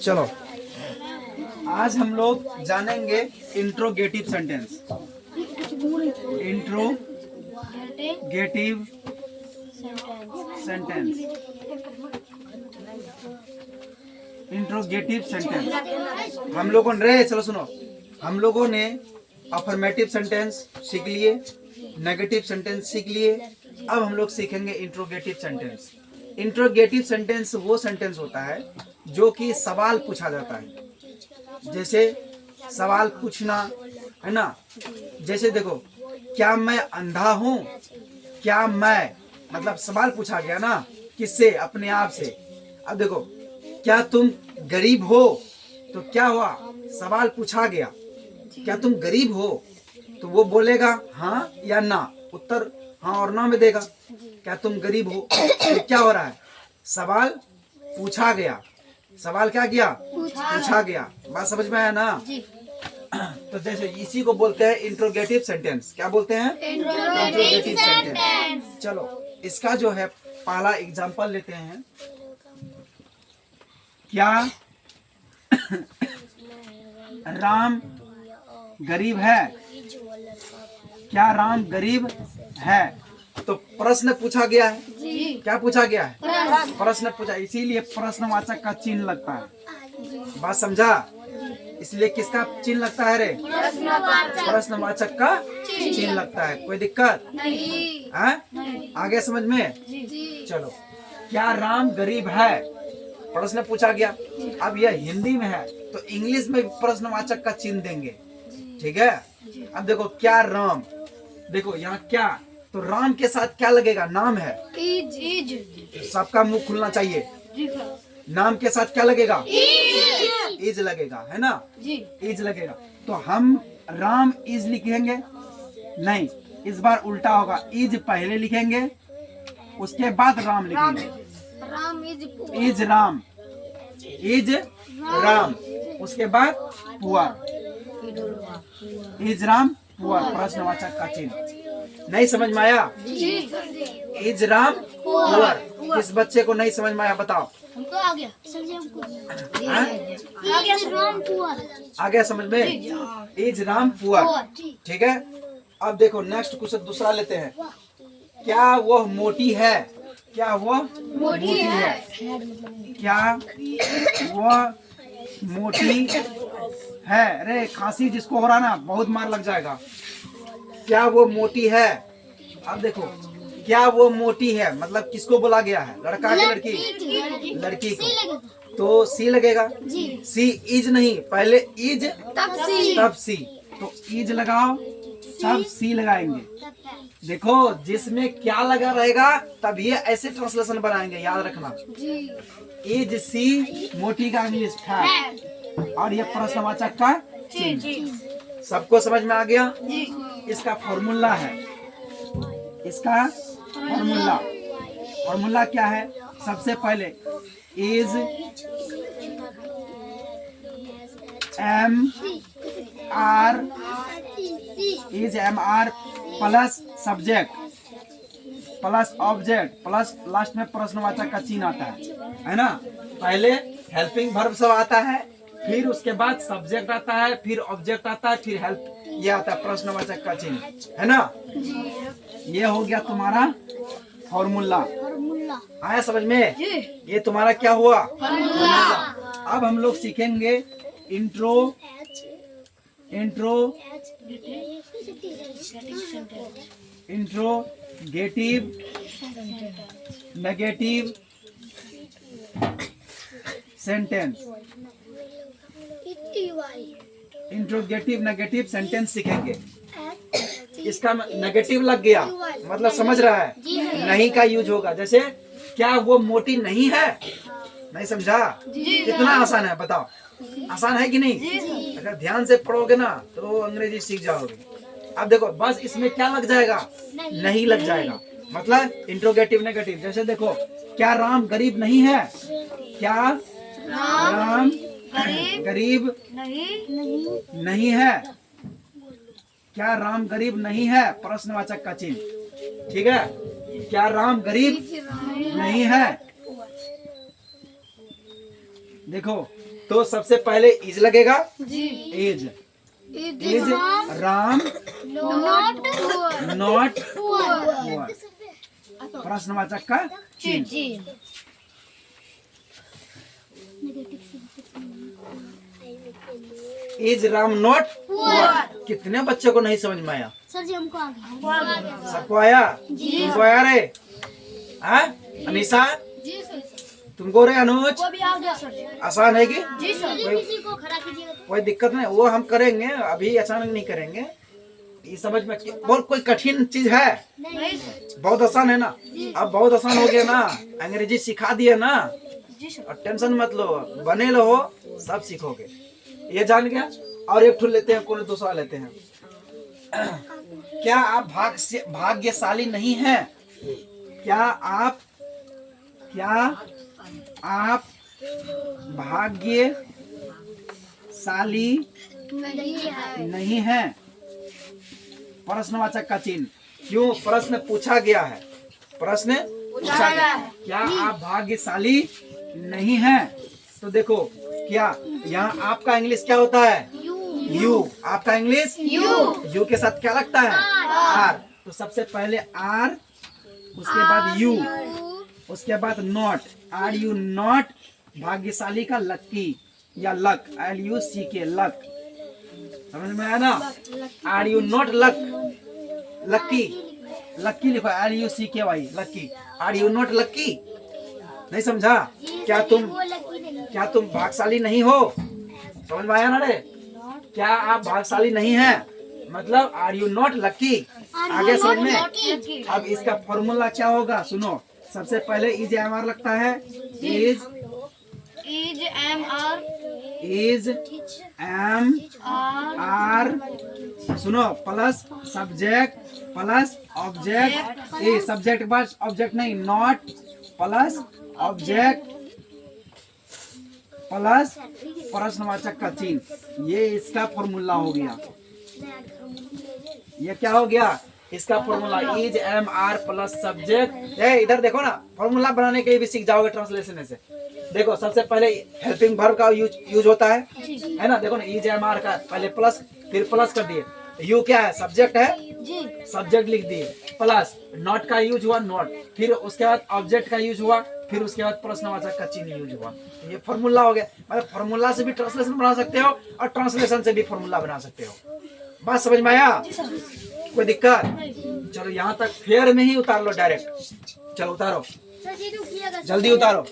चलो आज हम लोग जानेंगे interrogative sentence. Interrogative sentence. Interrogative sentence हम लोगों ने चलो सुनो, हम लोगों ने अफर्मेटिव सेंटेंस सीख लिए, नेगेटिव सेंटेंस सीख लिए। अब हम लोग सीखेंगे इंट्रोगेटिव सेंटेंस। इंट्रोगेटिव सेंटेंस वो सेंटेंस होता है जो कि सवाल पूछा जाता है। जैसे सवाल पूछना है ना, जैसे देखो, क्या मैं अंधा हूं? क्या मैं, मतलब सवाल पूछा गया ना, किससे? अपने आप से। अब देखो, क्या तुम गरीब हो? तो क्या हुआ? सवाल पूछा गया, क्या तुम गरीब हो? तो वो बोलेगा हाँ या ना, उत्तर हाँ और ना में देगा। क्या तुम गरीब हो? तो क्या हो रहा है? सवाल पूछा गया। सवाल क्या किया? पूछा गया। बात समझ में आया ना? तो जैसे इसी को बोलते हैं इंट्रोगेटिव सेंटेंस। क्या बोलते हैं? Interrogative sentence. चलो इसका जो है पहला एग्जांपल लेते हैं। क्या राम गरीब है? क्या राम गरीब है? तो प्रश्न पूछा गया है। क्या पूछा गया है? प्रश्न पूछा, इसीलिए प्रश्नवाचक का चिन्ह लगता है। बात समझा? इसलिए किसका चिन्ह लगता है रे? प्रश्नवाचक का चिन्ह लगता है। कोई दिक्कत नहीं? आगे समझ में? चलो, क्या राम गरीब है? प्रश्न पूछा गया। अब यह हिंदी में है तो इंग्लिश में प्रश्नवाचक का चिन्ह देंगे। ठीक है? अब देखो, क्या राम, देखो यहाँ क्या, तो राम के साथ क्या लगेगा? नाम है। सबका मुंह खुलना चाहिए। नाम के साथ क्या लगेगा? इज लगेगा, है ना? इज लगेगा। तो हम राम इज लिखेंगे नहीं, इस बार उल्टा होगा। इज पहले लिखेंगे, उसके बाद राम लिखेंगे। इज राम, इज राम, उसके बाद पुअर। इज राम पुअर, प्रश्नवाचक का चिन्ह। नहीं समझ में आया? Is Ram poor. किस बच्चे को नहीं समझ में आया बताओ? हमको आ गया सर जी, हमको आ गया राम पुअर। आ गया समझ में? Is Ram poor. ठीक है? अब देखो नेक्स्ट क्वेश्चन दूसरा लेते हैं। क्या वह मोटी है? क्या वह मोटी है? क्या वह मोटी है? अरे खांसी जिसको हो रहा ना, बहुत मार लग जाएगा। क्या वो मोटी है? अब देखो, क्या वो मोटी है मतलब किसको बोला गया है? लड़का के लड़की? लड़की को। तो सी लगेगा। सी इज नहीं, पहले इज तब सी। तो इज लगाओ तब सी लगाएंगे। देखो जिसमें क्या लगा रहेगा तब ये ऐसे ट्रांसलेशन बनाएंगे, याद रखना। इज सी मोटी का इंग्लिश है, और ये प्रश्नवाचक का चिन्ह। सबको समझ में आ गया? इसका फॉर्मूला है। इसका फॉर्मूला क्या है? सबसे पहले is am are plus subject plus object plus last में प्रश्नवाचक का चिन्ह आता है ना? पहले हेल्पिंग वर्ब सब आता है, फिर उसके बाद सब्जेक्ट आता है, फिर ऑब्जेक्ट आता है, फिर हेल्प ये आता है प्रश्नवाचक का चिन्ह, है ना? ये हो गया तुम्हारा फॉर्मूला। आया समझ में? ये तुम्हारा क्या हुआ? फॉर्मूला। अब हम लोग सीखेंगे interrogative negative sentence. Interrogative negative sentence सीखेंगे। इसका नेगेटिव लग गया मतलब समझ रहा है? नहीं का यूज होगा। जैसे क्या वो मोटी नहीं है? नहीं समझा? कितना आसान है बताओ? आसान है कि नहीं? अगर ध्यान से पढ़ोगे ना तो अंग्रेजी सीख जाओगे। अब देखो बस इसमें क्या लग जाएगा? नहीं लग जाएगा। मतलब इंट्रोगेटिव नेगेटिव। जैसे देखो, क्या राम गरीब नहीं है? क्या राम गरीब नहीं है? क्या राम गरीब नहीं है? प्रश्नवाचक का चिन्ह। ठीक है? क्या राम गरीब नहीं है? देखो तो सबसे पहले इज लगेगा। जी is is Ram not not poor प्रश्नवाचक का चिन्ह। जी इज राम नॉट पुअर। कितने बच्चे को नहीं समझ में आया? सर जी हमको आ गया। सबको आया? जी। तुमको आया रे? हाँ? अनीसा जी सर तुमको रे? अनुज को भी आ गया सर जी। आसान है कि जी सर कोई किसी को खड़ा कीजिएगा तो। कोई दिक्कत नहीं, वो हम करेंगे, अभी अचानक नहीं करेंगे। ये समझ में बहुत कोई कठिन चीज है? नहीं सर बहुत आसान है ना। अब बहुत आसान हो गया ना, अंग्रेजी सिखा दिए ना, जी सर और टेंशन मत लो, बने रहो, सब सीखोगे। ये जान गया। और एक ठो लेते हैं, कोई दूसरा लेते हैं। क्या आप भाग्यशाली नहीं हैं? क्या आप भाग्यशाली नहीं है? प्रश्नवाचक का चिन्ह। क्यों प्रश्न पूछा गया है? प्रश्न पूछा गया है। क्या आप भाग्यशाली नहीं हैं? तो देखो क्या यहाँ आपका इंग्लिश क्या होता है? यू। आपका इंग्लिश यू के साथ क्या लगता है? आर। तो सबसे पहले आर, उसके बाद यू, उसके बाद नॉट। आर यू नॉट भाग्यशाली का लक्की या लक, LUCK लक। समझ में आया ना? Are you not lucky, lucky लिखो LUCKY lucky. Are you not lucky? नहीं समझा? क्या तुम भाग्यशाली नहीं हो? समझ में आया ना रे? क्या आप भाग्यशाली नहीं हैं? मतलब आर यू नॉट लक्की। आगे समझ में। अब इसका फॉर्मूला क्या होगा सुनो। सबसे पहले इज एम आर लगता है। इज एम आर सुनो plus subject plus object. A subject के बाद ऑब्जेक्ट नहीं, नॉट प्लस ऑब्जेक्ट प्लस प्रश्नवाचक का चिन्ह। ये इसका फॉर्मूला हो गया। ये क्या हो गया? इसका formula is am are plus subject. इधर देखो ना, फॉर्मूला बनाने के लिए भी सीख जाओगे ट्रांसलेशन से। देखो सबसे पहले हेल्पिंग वर्ब का यूज होता है ना? देखो ना, इज एम आर का पहले प्लस, फिर प्लस कर दिए। यू क्या है? सब्जेक्ट है, सब्जेक्ट लिख दिए, प्लस नॉट का यूज हुआ, नॉट, फिर उसके बाद ऑब्जेक्ट का यूज हुआ, फिर उसके बाद प्रश्नवाचक का चिन्ह यूज हुआ। ये फॉर्मूला हो गया। मतलब फॉर्मूला से भी ट्रांसलेशन बना सकते हो और ट्रांसलेशन से भी फॉर्मूला बना सकते हो। बात समझ में आया? कोई दिक्कत? चलो यहाँ तक फेयर में ही उतार लो डायरेक्ट। चलो उतारो, जल्दी उतारो।